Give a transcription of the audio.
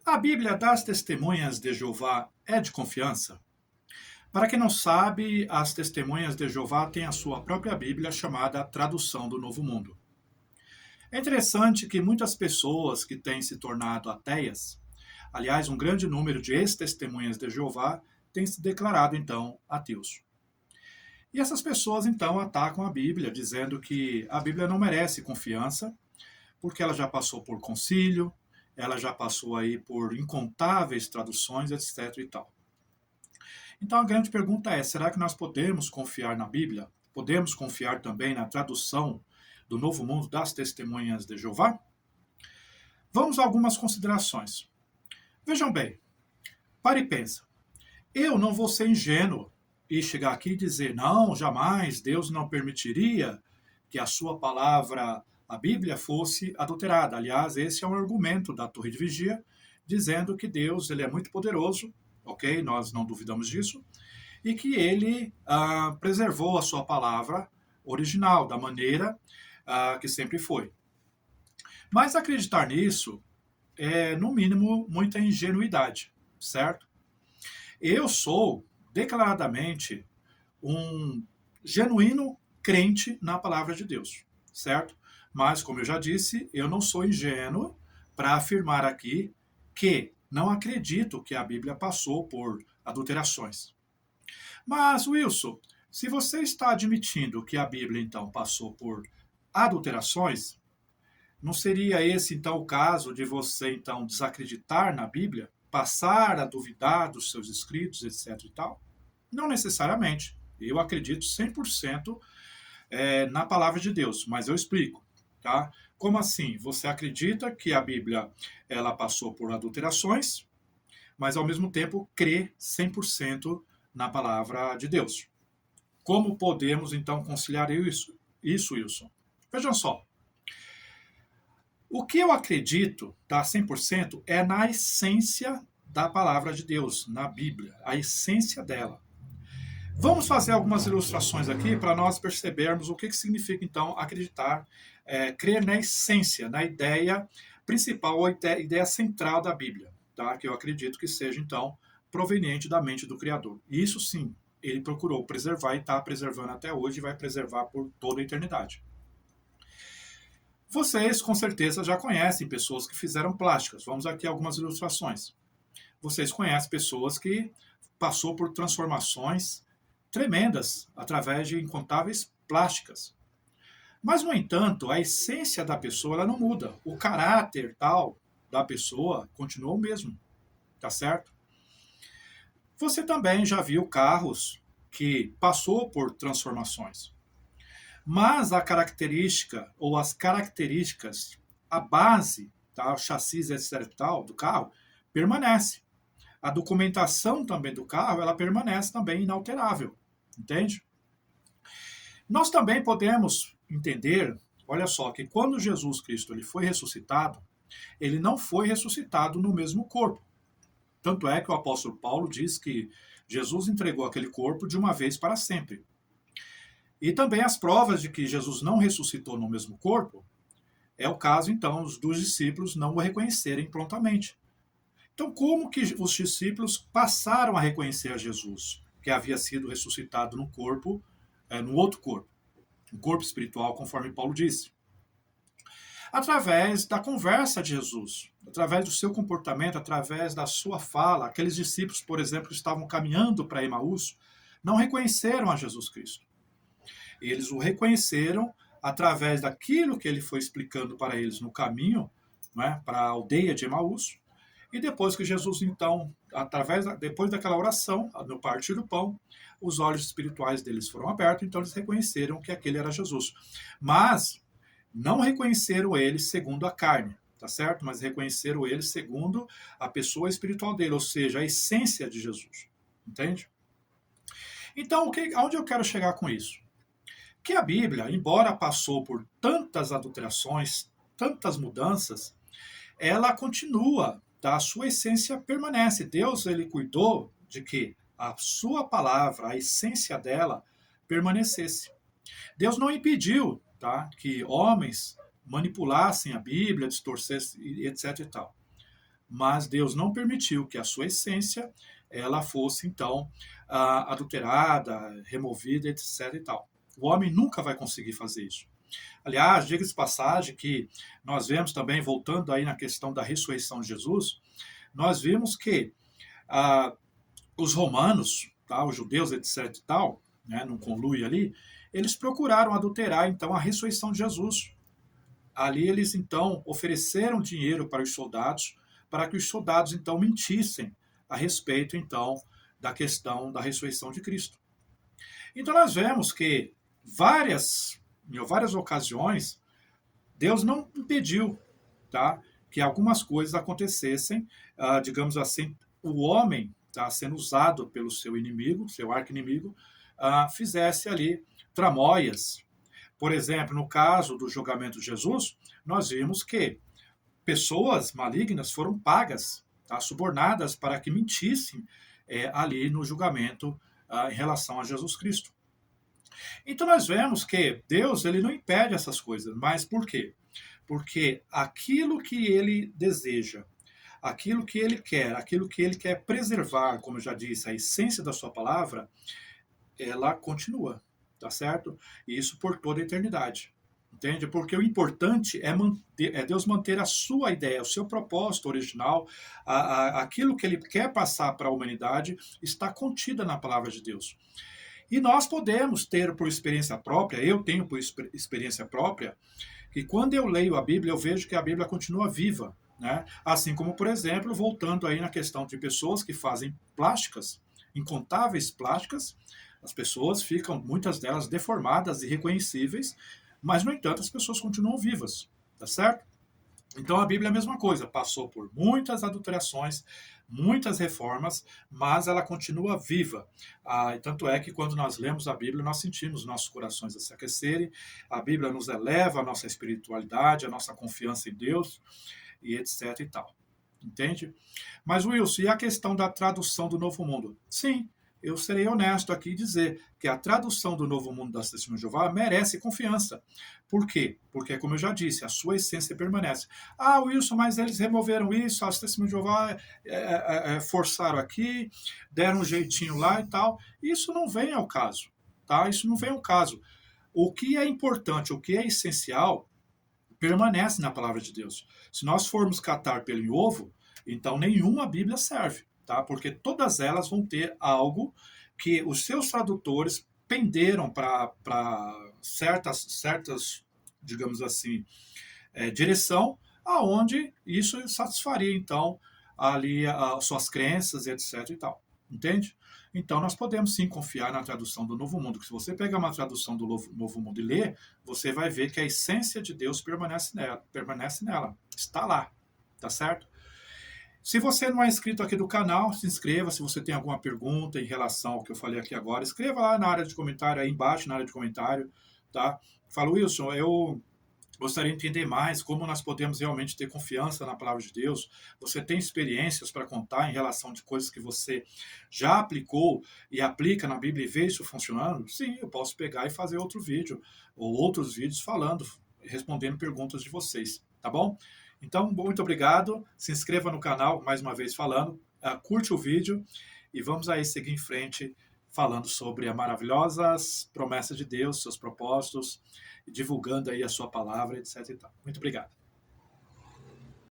A Bíblia das Testemunhas de Jeová é de confiança? Para quem não sabe, as Testemunhas de Jeová têm a sua própria Bíblia chamada Tradução do Novo Mundo. É interessante que muitas pessoas que têm se tornado ateias, aliás, um grande número de ex-testemunhas de Jeová, têm se declarado então ateus. E essas pessoas então atacam a Bíblia, dizendo que a Bíblia não merece confiança, porque ela já passou por concílio, ela já passou aí por incontáveis traduções, etc. e tal. Então a grande pergunta é: será que nós podemos confiar na Bíblia? Podemos confiar também na tradução do Novo Mundo das Testemunhas de Jeová? Vamos a algumas considerações. Vejam bem, pare e pensa. Eu não vou ser ingênuo e chegar aqui e dizer: não, jamais, Deus não permitiria que a sua palavra, a Bíblia, fosse adulterada. Aliás, esse é um argumento da Torre de Vigia, dizendo que Deus ele é muito poderoso, ok? Nós não duvidamos disso, e que ele preservou a sua palavra original, da maneira que sempre foi. Mas acreditar nisso é, no mínimo, muita ingenuidade, certo? Eu sou declaradamente um genuíno crente na palavra de Deus, certo? Mas, como eu já disse, eu não sou ingênuo para afirmar aqui que não acredito que a Bíblia passou por adulterações. Mas, Wilson, se você está admitindo que a Bíblia, então, passou por adulterações, não seria esse, então, o caso de você, então, desacreditar na Bíblia, passar a duvidar dos seus escritos, etc e tal? Não necessariamente. Eu acredito 100% na palavra de Deus, mas eu explico, tá? Como assim? Você acredita que a Bíblia ela passou por adulterações, mas ao mesmo tempo crê 100% na palavra de Deus. Como podemos então conciliar isso, Wilson? Vejam só. O que eu acredito, tá, 100%, é na essência da palavra de Deus, na Bíblia, a essência dela. Vamos fazer algumas ilustrações aqui para nós percebermos o que significa, então, acreditar, crer na essência, na ideia principal, a ideia central da Bíblia, tá? Que eu acredito que seja, então, proveniente da mente do Criador. E isso, sim, ele procurou preservar e está preservando até hoje e vai preservar por toda a eternidade. Vocês, com certeza, já conhecem pessoas que fizeram plásticas. Vamos aqui a algumas ilustrações. Vocês conhecem pessoas que passou por transformações tremendas através de incontáveis plásticas. Mas, no entanto, a essência da pessoa ela não muda. O caráter tal da pessoa continua o mesmo, tá certo? Você também já viu carros que passou por transformações. Mas a característica ou as características, a base, tá, o chassi, etc. tal, do carro, permanece. A documentação também do carro, ela permanece também inalterável, entende? Nós também podemos entender, olha só, que quando Jesus Cristo ele foi ressuscitado, ele não foi ressuscitado no mesmo corpo. Tanto é que o apóstolo Paulo diz que Jesus entregou aquele corpo de uma vez para sempre. E também as provas de que Jesus não ressuscitou no mesmo corpo é o caso, então, dos discípulos não o reconhecerem prontamente. Então, como que os discípulos passaram a reconhecer a Jesus, que havia sido ressuscitado no corpo, no outro corpo, um corpo espiritual, conforme Paulo disse? Através da conversa de Jesus, através do seu comportamento, através da sua fala. Aqueles discípulos, por exemplo, que estavam caminhando para Emaús, não reconheceram a Jesus Cristo. Eles o reconheceram através daquilo que ele foi explicando para eles no caminho, né, para a aldeia de Emaús. E depois que Jesus, então, depois daquela oração, no partir do pão, os olhos espirituais deles foram abertos, então eles reconheceram que aquele era Jesus. Mas não reconheceram ele segundo a carne, tá certo? Mas reconheceram ele segundo a pessoa espiritual dele, ou seja, a essência de Jesus. Entende? Então, aonde eu quero chegar com isso? Que a Bíblia, embora passou por tantas adulterações, tantas mudanças, ela continua, tá? A sua essência permanece. Deus ele cuidou de que a sua palavra, a essência dela, permanecesse. Deus não impediu, tá, que homens manipulassem a Bíblia, distorcessem, etc. e tal. mas Deus não permitiu que a sua essência ela fosse, então, adulterada, removida, etc. e tal. O homem nunca vai conseguir fazer isso. Aliás, diga-se de passagem que nós vemos também, voltando aí na questão da ressurreição de Jesus, nós vimos que ah, os romanos, tá, os judeus, etc. e tal, né, num conluio ali, eles procuraram adulterar, então, a ressurreição de Jesus. Ali eles, então, ofereceram dinheiro para que os soldados, então, mentissem a respeito, então, da questão da ressurreição de Cristo. Então, nós vemos que em várias ocasiões, Deus não impediu, tá, que algumas coisas acontecessem, digamos assim, o homem tá, sendo usado pelo seu inimigo, seu arqui-inimigo, fizesse ali tramóias. Por exemplo, no caso do julgamento de Jesus, nós vimos que pessoas malignas foram pagas, tá, subornadas para que mentissem ali no julgamento em relação a Jesus Cristo. Então nós vemos que Deus ele não impede essas coisas, mas por quê? Porque aquilo que ele deseja, aquilo que ele quer preservar, como eu já disse, a essência da sua palavra, ela continua, tá certo? E isso por toda a eternidade. Entende? Porque o importante é Deus manter a sua ideia, o seu propósito original, aquilo que ele quer passar para a humanidade está contida na palavra de Deus. E nós podemos ter por experiência própria, eu tenho por experiência própria, que quando eu leio a Bíblia, eu vejo que a Bíblia continua viva. Né? Assim como, por exemplo, voltando aí na questão de pessoas que fazem plásticas, incontáveis plásticas, as pessoas ficam, muitas delas, deformadas, irreconhecíveis, mas, no entanto, as pessoas continuam vivas, tá certo? Então a Bíblia é a mesma coisa, passou por muitas adulterações, muitas reformas, mas ela continua viva. E tanto é que quando nós lemos a Bíblia, nós sentimos nossos corações a se aquecerem, a Bíblia nos eleva a nossa espiritualidade, a nossa confiança em Deus, e etc e tal. Entende? Mas, Wilson, e a questão da tradução do Novo Mundo? Sim, eu serei honesto aqui e dizer que a tradução do Novo Mundo das Testemunhas de Jeová merece confiança. Por quê? Porque, como eu já disse, a sua essência permanece. Wilson, mas eles removeram isso, as Testemunhas de Jeová forçaram aqui, deram um jeitinho lá e tal. Isso não vem ao caso, tá? Isso não vem ao caso. O que é importante, o que é essencial, permanece na palavra de Deus. Se nós formos catar pelo em ovo, então nenhuma Bíblia serve, tá? Porque todas elas vão ter algo que os seus tradutores penderam para certas, digamos assim, direção, aonde isso satisfaria, então, ali as suas crenças, etc. e tal. Entende? Então, nós podemos sim confiar na tradução do Novo Mundo, que se você pegar uma tradução do Novo Mundo e ler, você vai ver que a essência de Deus permanece nela, está lá, tá certo? Se você não é inscrito aqui do canal, se inscreva. Se você tem alguma pergunta em relação ao que eu falei aqui agora, escreva lá na área de comentário, aí embaixo na área de comentário, tá? Fala, Wilson, eu gostaria de entender mais como nós podemos realmente ter confiança na palavra de Deus. Você tem experiências para contar em relação de coisas que você já aplicou e aplica na Bíblia e vê isso funcionando? Sim, eu posso pegar e fazer outro vídeo ou outros vídeos falando, respondendo perguntas de vocês, tá bom? Então, muito obrigado. Se inscreva no canal, mais uma vez falando, curte o vídeo e vamos aí seguir em frente falando sobre as maravilhosas promessas de Deus, seus propósitos, divulgando aí a sua palavra, etc. e tal. Muito obrigado.